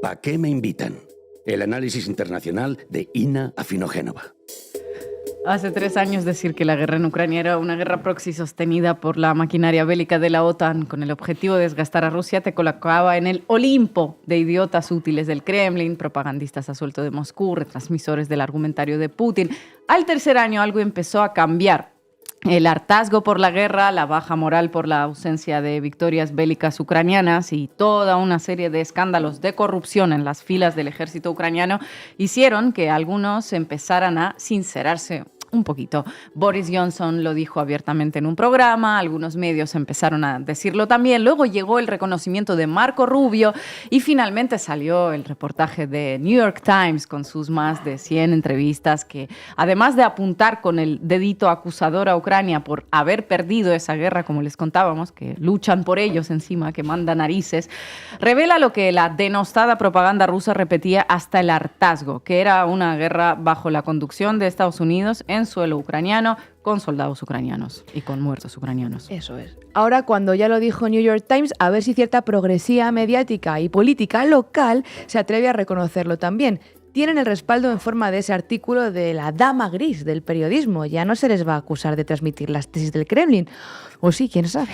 ¿Pa' qué me invitan? El análisis internacional de Inna Afinogénova. Hace 3 años decir que la guerra en Ucrania era una guerra proxy sostenida por la maquinaria bélica de la OTAN con el objetivo de desgastar a Rusia te colocaba en el Olimpo de idiotas útiles del Kremlin, propagandistas a sueldo de Moscú, retransmisores del argumentario de Putin. Al tercer año algo empezó a cambiar. El hartazgo por la guerra, la baja moral por la ausencia de victorias bélicas ucranianas y toda una serie de escándalos de corrupción en las filas del ejército ucraniano hicieron que algunos empezaran a sincerarse un poquito. Boris Johnson lo dijo abiertamente en un programa, algunos medios empezaron a decirlo también, luego llegó el reconocimiento de Marco Rubio y finalmente salió el reportaje de New York Times con sus más de 100 entrevistas que, además de apuntar con el dedito acusador a Ucrania por haber perdido esa guerra, como les contábamos, que luchan por ellos encima, que manda narices, revela lo que la denostada propaganda rusa repetía hasta el hartazgo, que era una guerra bajo la conducción de Estados Unidos en suelo ucraniano, con soldados ucranianos y con muertos ucranianos. Eso es. Ahora, cuando ya lo dijo New York Times, a ver si cierta progresía mediática y política local se atreve a reconocerlo también. Tienen el respaldo en forma de ese artículo de la dama gris del periodismo. Ya no se les va a acusar de transmitir las tesis del Kremlin. O sí, quién sabe.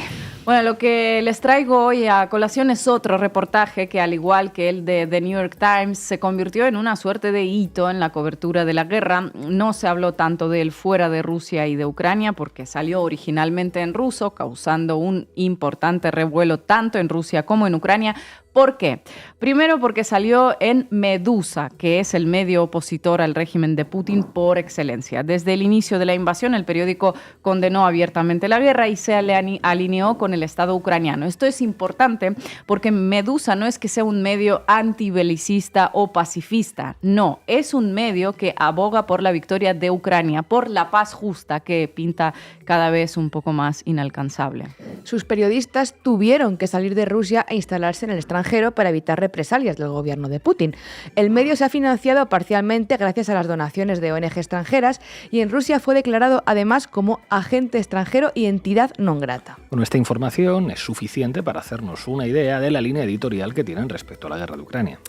Bueno, lo que les traigo hoy a colación es otro reportaje que, al igual que el de The New York Times, se convirtió en una suerte de hito en la cobertura de la guerra. No se habló tanto de él fuera de Rusia y de Ucrania porque salió originalmente en ruso, causando un importante revuelo tanto en Rusia como en Ucrania. ¿Por qué? Primero porque salió en Medusa, que es el medio opositor al régimen de Putin por excelencia. Desde el inicio de la invasión, el periódico condenó abiertamente la guerra y se alineó con el Estado ucraniano. Esto es importante porque Medusa no es que sea un medio antibelicista o pacifista. No, es un medio que aboga por la victoria de Ucrania, por la paz justa que pinta cada vez un poco más inalcanzable. Sus periodistas tuvieron que salir de Rusia e instalarse en el extranjero para evitar represalias del gobierno de Putin. El medio se ha financiado parcialmente gracias a las donaciones de ONG extranjeras y en Rusia fue declarado además como agente extranjero y entidad non grata. Bueno, esta información es suficiente para hacernos una idea de la línea editorial que tienen respecto a la guerra de Ucrania.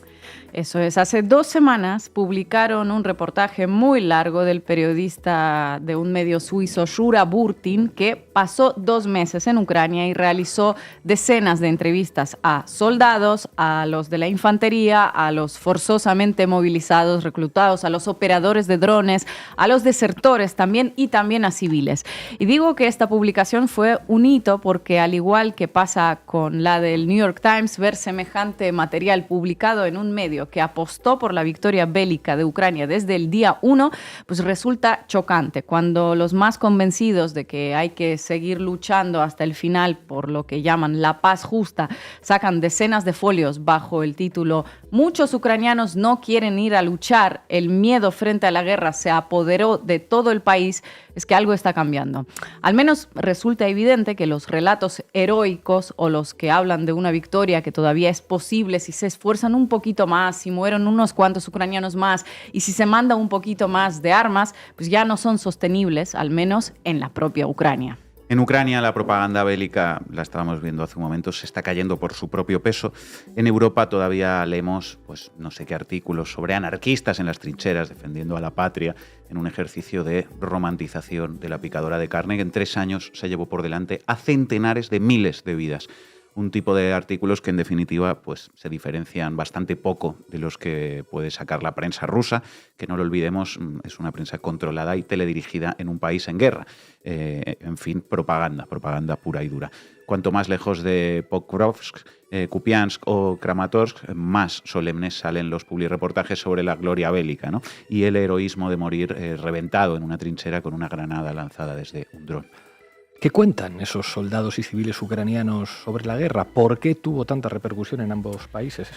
Eso es, hace 2 semanas publicaron un reportaje muy largo del periodista de un medio suizo, Shura Burtin, que pasó 2 meses en Ucrania y realizó decenas de entrevistas a soldados, a los de la infantería, a los forzosamente movilizados, reclutados, a los operadores de drones, a los desertores también y también a civiles. Y digo que esta publicación fue un hito porque, al igual que pasa con la del New York Times, ver semejante material publicado en un medio que apostó por la victoria bélica de Ucrania desde el día 1, pues resulta chocante. Cuando los más convencidos de que hay que seguir luchando hasta el final por lo que llaman la paz justa, sacan decenas de folios bajo el título "Muchos ucranianos no quieren ir a luchar, el miedo frente a la guerra se apoderó de todo el país", es que algo está cambiando. Al menos resulta evidente que los relatos heroicos o los que hablan de una victoria que todavía es posible si se esfuerzan un poquito más, si mueren unos cuantos ucranianos más y si se manda un poquito más de armas, pues ya no son sostenibles, al menos en la propia Ucrania. En Ucrania la propaganda bélica, la estábamos viendo hace un momento, se está cayendo por su propio peso. En Europa todavía leemos, pues no sé qué artículos sobre anarquistas en las trincheras defendiendo a la patria en un ejercicio de romantización de la picadora de carne que en 3 años se llevó por delante a centenares de miles de vidas. Un tipo de artículos que en definitiva pues se diferencian bastante poco de los que puede sacar la prensa rusa, que no lo olvidemos, es una prensa controlada y teledirigida en un país en guerra. En fin, propaganda pura y dura. Cuanto más lejos de Pokrovsk, Kupiansk o Kramatorsk, más solemnes salen los publireportajes sobre la gloria bélica, ¿no? Y el heroísmo de morir reventado en una trinchera con una granada lanzada desde un dron. ¿Qué cuentan esos soldados y civiles ucranianos sobre la guerra? ¿Por qué tuvo tanta repercusión en ambos países?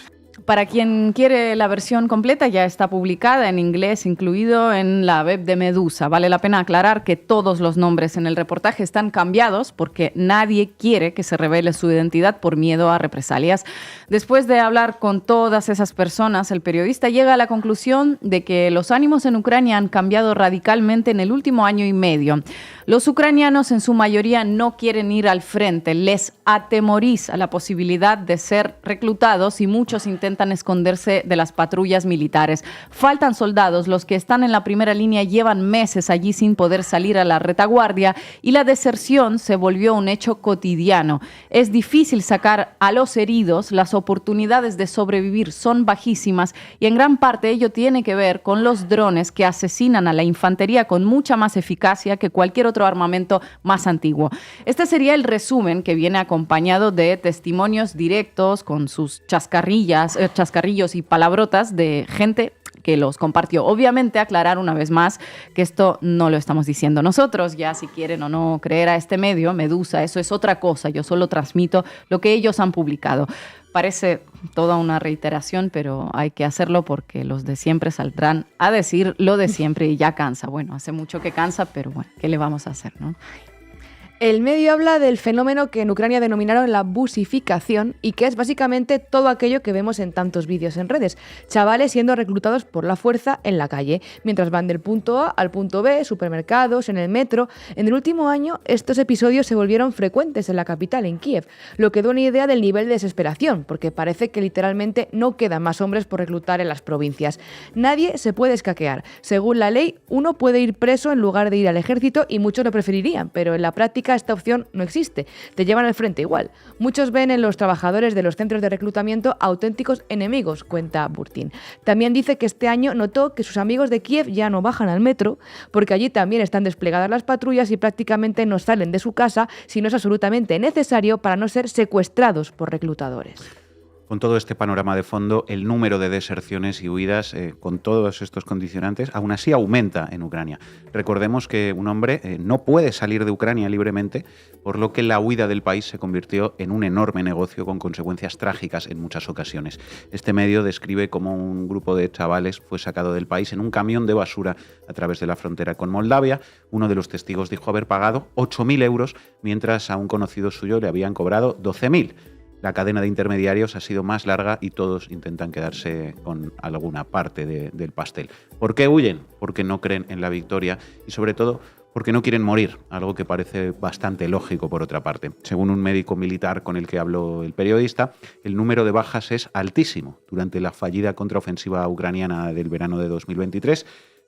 Para quien quiere la versión completa, ya está publicada en inglés, incluido en la web de Medusa. Vale la pena aclarar que todos los nombres en el reportaje están cambiados porque nadie quiere que se revele su identidad por miedo a represalias. Después de hablar con todas esas personas, el periodista llega a la conclusión de que los ánimos en Ucrania han cambiado radicalmente en el último año y medio. Los ucranianos en su mayoría no quieren ir al frente, les atemoriza la posibilidad de ser reclutados y muchos intentan intentan esconderse de las patrullas militares. Faltan soldados, los que están en la primera línea llevan meses allí sin poder salir a la retaguardia y la deserción se volvió un hecho cotidiano. Es difícil sacar a los heridos, las oportunidades de sobrevivir son bajísimas y en gran parte ello tiene que ver con los drones que asesinan a la infantería con mucha más eficacia que cualquier otro armamento más antiguo. Este sería el resumen que viene acompañado de testimonios directos con sus chascarrillos y palabrotas de gente que los compartió. Obviamente, aclarar una vez más que esto no lo estamos diciendo nosotros, ya si quieren o no creer a este medio, Medusa, eso es otra cosa, yo solo transmito lo que ellos han publicado. Parece toda una reiteración, pero hay que hacerlo porque los de siempre saldrán a decir lo de siempre y ya cansa. Bueno, hace mucho que cansa, pero bueno, ¿qué le vamos a hacer, no? El medio habla del fenómeno que en Ucrania denominaron la busificación y que es básicamente todo aquello que vemos en tantos vídeos en redes. Chavales siendo reclutados por la fuerza en la calle, mientras van del punto A al punto B, supermercados, en el metro. En el último año, estos episodios se volvieron frecuentes en la capital, en Kiev, lo que da una idea del nivel de desesperación, porque parece que literalmente no quedan más hombres por reclutar en las provincias. Nadie se puede escaquear. Según la ley, uno puede ir preso en lugar de ir al ejército y muchos lo preferirían, pero en la práctica esta opción no existe. Te llevan al frente igual. Muchos ven en los trabajadores de los centros de reclutamiento auténticos enemigos, cuenta Burtin. También dice que este año notó que sus amigos de Kiev ya no bajan al metro porque allí también están desplegadas las patrullas y prácticamente no salen de su casa si no es absolutamente necesario para no ser secuestrados por reclutadores. Con todo este panorama de fondo, el número de deserciones y huidas con todos estos condicionantes aún así aumenta en Ucrania. Recordemos que un hombre no puede salir de Ucrania libremente, por lo que la huida del país se convirtió en un enorme negocio con consecuencias trágicas en muchas ocasiones. Este medio describe cómo un grupo de chavales fue sacado del país en un camión de basura a través de la frontera con Moldavia. Uno de los testigos dijo haber pagado 8.000 euros, mientras a un conocido suyo le habían cobrado 12.000. La cadena de intermediarios ha sido más larga y todos intentan quedarse con alguna parte del pastel. ¿Por qué huyen? Porque no creen en la victoria y sobre todo porque no quieren morir, algo que parece bastante lógico por otra parte. Según un médico militar con el que habló el periodista, el número de bajas es altísimo. Durante la fallida contraofensiva ucraniana del verano de 2023,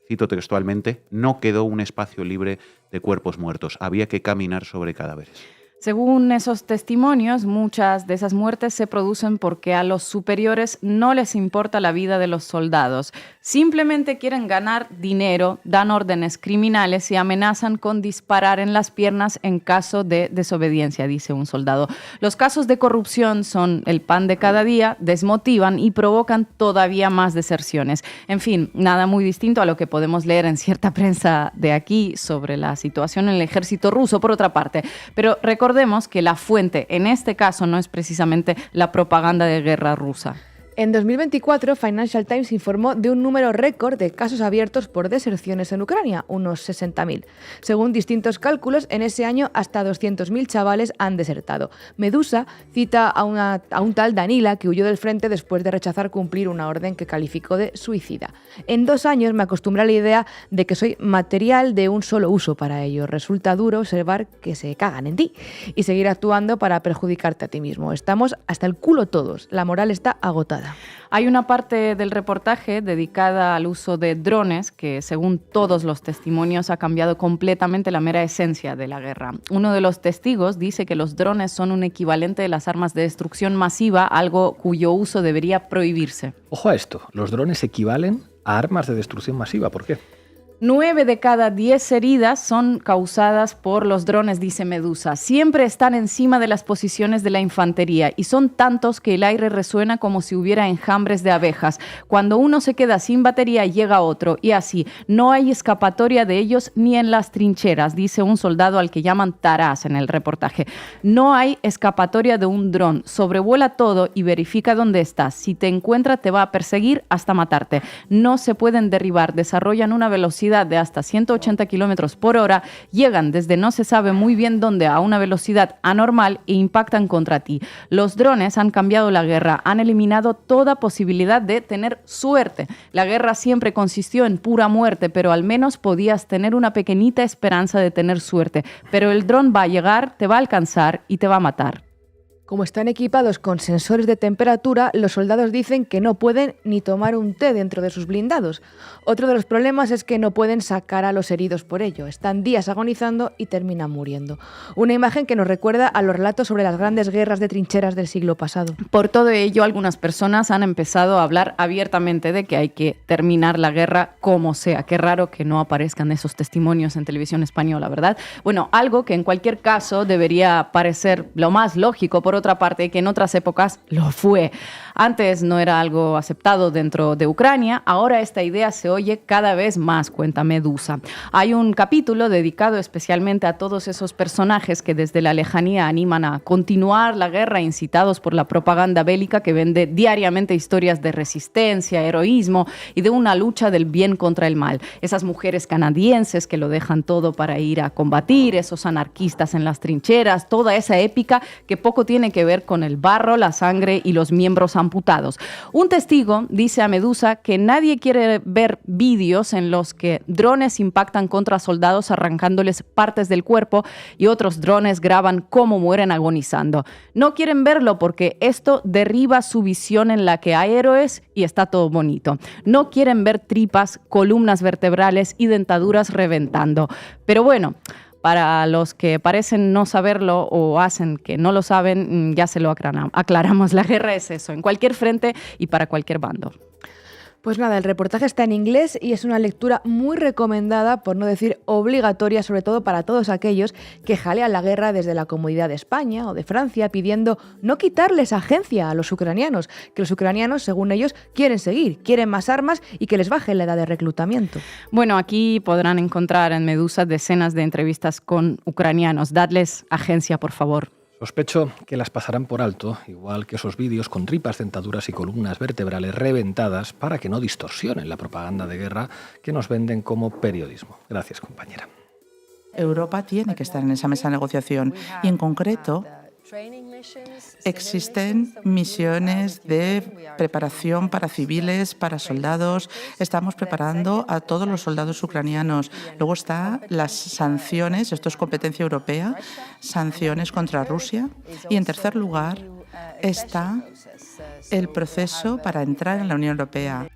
cito textualmente, no quedó un espacio libre de cuerpos muertos, había que caminar sobre cadáveres. Según esos testimonios, muchas de esas muertes se producen porque a los superiores no les importa la vida de los soldados. Simplemente quieren ganar dinero, dan órdenes criminales y amenazan con disparar en las piernas en caso de desobediencia, dice un soldado. Los casos de corrupción son el pan de cada día, desmotivan y provocan todavía más deserciones. En fin, nada muy distinto a lo que podemos leer en cierta prensa de aquí sobre la situación en el ejército ruso, por otra parte. Pero recordemos que la fuente en este caso no es precisamente la propaganda de guerra rusa. En 2024, Financial Times informó de un número récord de casos abiertos por deserciones en Ucrania, unos 60.000. Según distintos cálculos, en ese año hasta 200.000 chavales han desertado. Medusa cita a un tal Danila que huyó del frente después de rechazar cumplir una orden que calificó de suicida. En 2 años me acostumbré a la idea de que soy material de un solo uso para ello. Resulta duro observar que se cagan en ti y seguir actuando para perjudicarte a ti mismo. Estamos hasta el culo todos. La moral está agotada. Hay una parte del reportaje dedicada al uso de drones que, según todos los testimonios, ha cambiado completamente la mera esencia de la guerra. Uno de los testigos dice que los drones son un equivalente de las armas de destrucción masiva, algo cuyo uso debería prohibirse. Ojo a esto, los drones equivalen a armas de destrucción masiva. ¿Por qué? 9 de cada 10 heridas son causadas por los drones, dice Medusa. Siempre están encima de las posiciones de la infantería y son tantos que el aire resuena como si hubiera enjambres de abejas. Cuando uno se queda sin batería, llega otro y así. No hay escapatoria de ellos ni en las trincheras, dice un soldado al que llaman Taras en el reportaje. No hay escapatoria de un dron. Sobrevuela todo y verifica dónde estás. Si te encuentra, te va a perseguir hasta matarte. No se pueden derribar. Desarrollan una velocidad de hasta 180 kilómetros por hora, llegan desde no se sabe muy bien dónde a una velocidad anormal e impactan contra ti. Los drones han cambiado la guerra, han eliminado toda posibilidad de tener suerte. La guerra siempre consistió en pura muerte, pero al menos podías tener una pequeñita esperanza de tener suerte. Pero el dron va a llegar, te va a alcanzar y te va a matar. Como están equipados con sensores de temperatura, los soldados dicen que no pueden ni tomar un té dentro de sus blindados. Otro de los problemas es que no pueden sacar a los heridos por ello. Están días agonizando y terminan muriendo. Una imagen que nos recuerda a los relatos sobre las grandes guerras de trincheras del siglo pasado. Por todo ello, algunas personas han empezado a hablar abiertamente de que hay que terminar la guerra como sea. Qué raro que no aparezcan esos testimonios en televisión española, ¿verdad? Bueno, algo que en cualquier caso debería parecer lo más lógico, por otra parte, que en otras épocas lo fue. Antes no era algo aceptado dentro de Ucrania, ahora esta idea se oye cada vez más, cuenta Medusa. Hay un capítulo dedicado especialmente a todos esos personajes que desde la lejanía animan a continuar la guerra, incitados por la propaganda bélica que vende diariamente historias de resistencia, heroísmo y de una lucha del bien contra el mal. Esas mujeres canadienses que lo dejan todo para ir a combatir, esos anarquistas en las trincheras, toda esa épica que poco tiene que ver con el barro, la sangre y los miembros amputados. Un testigo dice a Medusa que nadie quiere ver vídeos en los que drones impactan contra soldados arrancándoles partes del cuerpo y otros drones graban cómo mueren agonizando. No quieren verlo porque esto derriba su visión en la que hay héroes y está todo bonito. No quieren ver tripas, columnas vertebrales y dentaduras reventando. Pero bueno, para los que parecen no saberlo o hacen que no lo saben, ya se lo aclaramos. La guerra es eso, en cualquier frente y para cualquier bando. Pues nada, el reportaje está en inglés y es una lectura muy recomendada, por no decir obligatoria, sobre todo para todos aquellos que jalean la guerra desde la comodidad de España o de Francia, pidiendo no quitarles agencia a los ucranianos, que los ucranianos, según ellos, quieren seguir, quieren más armas y que les baje la edad de reclutamiento. Bueno, aquí podrán encontrar en Medusa decenas de entrevistas con ucranianos. Dadles agencia, por favor. Sospecho que las pasarán por alto, igual que esos vídeos con tripas, dentaduras y columnas vertebrales reventadas para que no distorsionen la propaganda de guerra que nos venden como periodismo. Gracias, compañera. Europa tiene que estar en esa mesa de negociación y, en concreto, existen misiones de preparación para civiles, para soldados. Estamos preparando a todos los soldados ucranianos. Luego están las sanciones, esto es competencia europea, sanciones contra Rusia. Y en tercer lugar está el proceso para entrar en la Unión Europea.